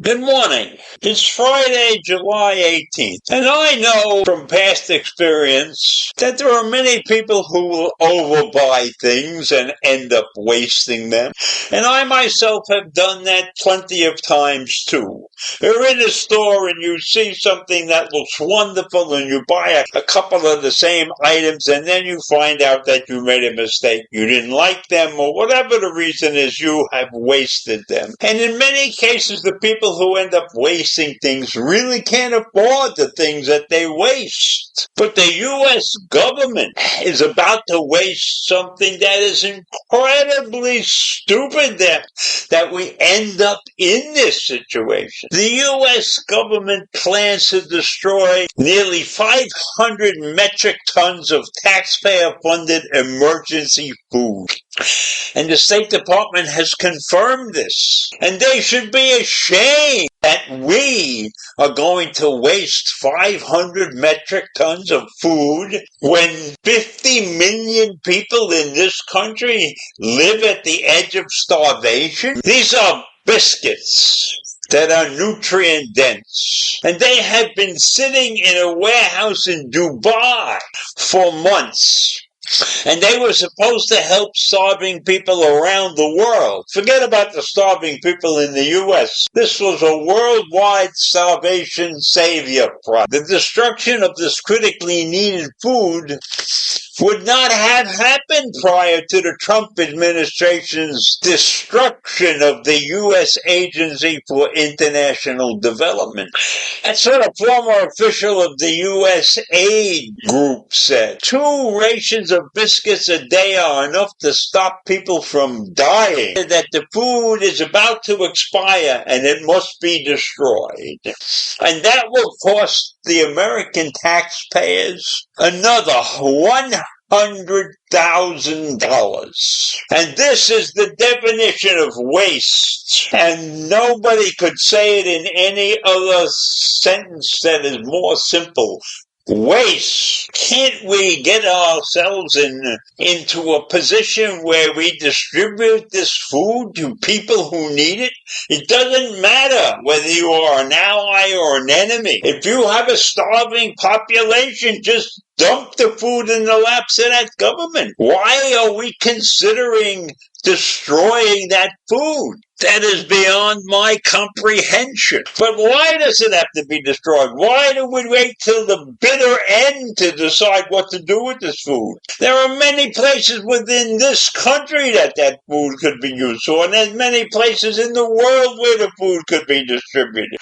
Good morning. It's Friday, July 18th, and I know from past experience that there are many people who will overbuy things and end up wasting them, and I myself have done that plenty of times too. You're in a store and you see something that looks wonderful and you buy a couple of the same items, and then you find out that you made a mistake. You didn't like them, or whatever the reason is, you have wasted them. And in many cases, the people who end up wasting things really can't afford the things that they waste. But the U.S. government is about to waste something that is incredibly stupid that we end up in this situation. The U.S. government plans to destroy nearly 500 metric tons of taxpayer-funded emergency food. And the State Department has confirmed this. And they should be ashamed that we are going to waste 500 metric tons of food when 50 million people in this country live at the edge of starvation. These are biscuits that are nutrient dense, and they have been sitting in a warehouse in Dubai for months. And they were supposed to help starving people around the world. Forget about the starving people in the U.S. This was a worldwide starvation savior project. The destruction of this critically needed food would not have happened prior to the Trump administration's destruction of the U.S. Agency for International Development. That's what a former official of the U.S. aid group said. 2 rations of biscuits a day are enough to stop people from dying. That the food is about to expire and it must be destroyed. And that will cost the American taxpayers another $100,000. And this is the definition of waste. And nobody could say it in any other sentence that is more simple. Waste. Can't we get ourselves into a position where we distribute this food to people who need it? It doesn't matter whether you are an ally or an enemy. If you have a starving population, just dump the food in the laps of that government. Why are we considering destroying that food? That is beyond my comprehension. But why does it have to be destroyed? Why do we wait till the bitter end to decide what to do with this food? There are many places within this country that food could be used for, and there's many places in the world where the food could be distributed.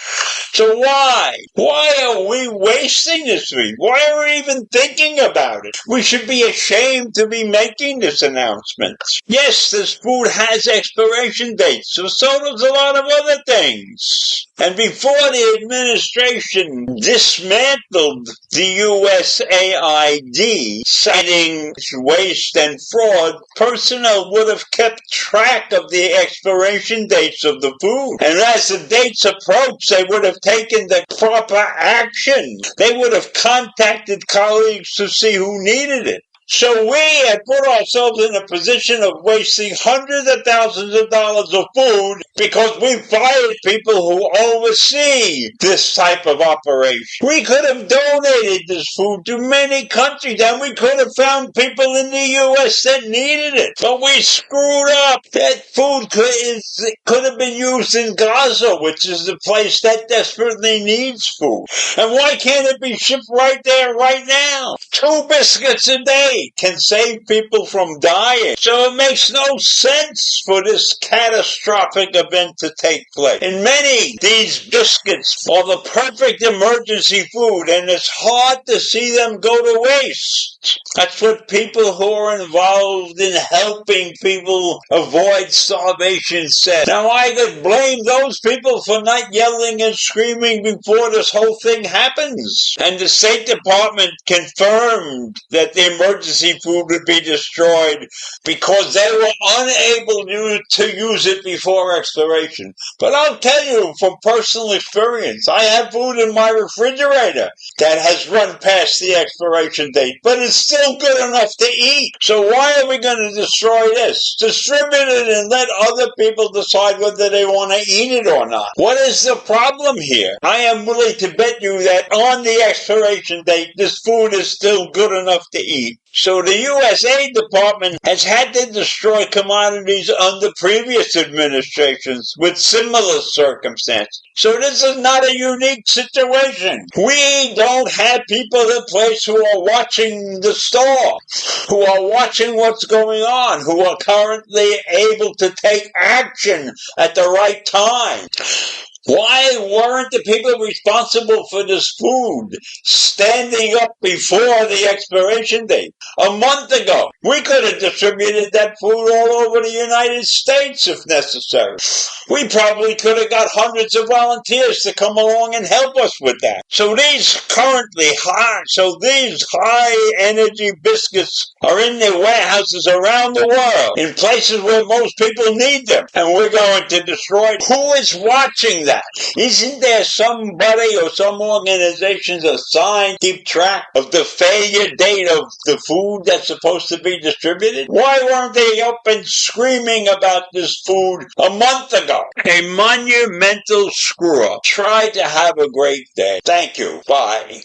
So why? Why are we wasting this food? Why are we even thinking about it? We should be ashamed to be making this announcement. Yes, this food has expiration dates, so does a lot of other things. And before the administration dismantled the USAID, citing waste and fraud, personnel would have kept track of the expiration dates of the food. And as the dates approached, they would have taken the proper action. They would have contacted colleagues to see who needed it. So we have put ourselves in a position of wasting hundreds of thousands of dollars of food because we fired people who oversee this type of operation. We could have donated this food to many countries, and we could have found people in the U.S. that needed it. But we screwed up. That food could have been used in Gaza, which is the place that desperately needs food. And why can't it be shipped right there, right now? 2 biscuits a day can save people from dying. So it makes no sense for this catastrophic event to take place. In many, these biscuits are the perfect emergency food, and it's hard to see them go to waste. That's what people who are involved in helping people avoid starvation said. Now, I could blame those people for not yelling and screaming before this whole thing happens. And the State Department confirmed that the emergency food would be destroyed because they were unable to use it before expiration. But I'll tell you from personal experience, I have food in my refrigerator that has run past the expiration date, but it's still good enough to eat. So why are we going to destroy this? Distribute it and let other people decide whether they want to eat it or not. What is the problem here? I am willing to bet you that on the expiration date, this food is still good enough to eat. So the U.S. Aid Department has had to destroy commodities under previous administrations with similar circumstances. So this is not a unique situation. We don't have people in place who are watching the store, who are watching what's going on, who are currently able to take action at the right time. Why weren't the people responsible for this food standing up before the expiration date? A month ago, we could have distributed that food all over the United States if necessary. We probably could have got hundreds of volunteers to come along and help us with that. So these high energy biscuits are in the warehouses around the world, in places where most people need them, and we're going to destroy it. Who is watching that? Isn't there somebody or some organizations assigned to keep track of the failure date of the food that's supposed to be distributed? Why weren't they up and screaming about this food a month ago? A monumental screw-up. Try to have a great day. Thank you. Bye.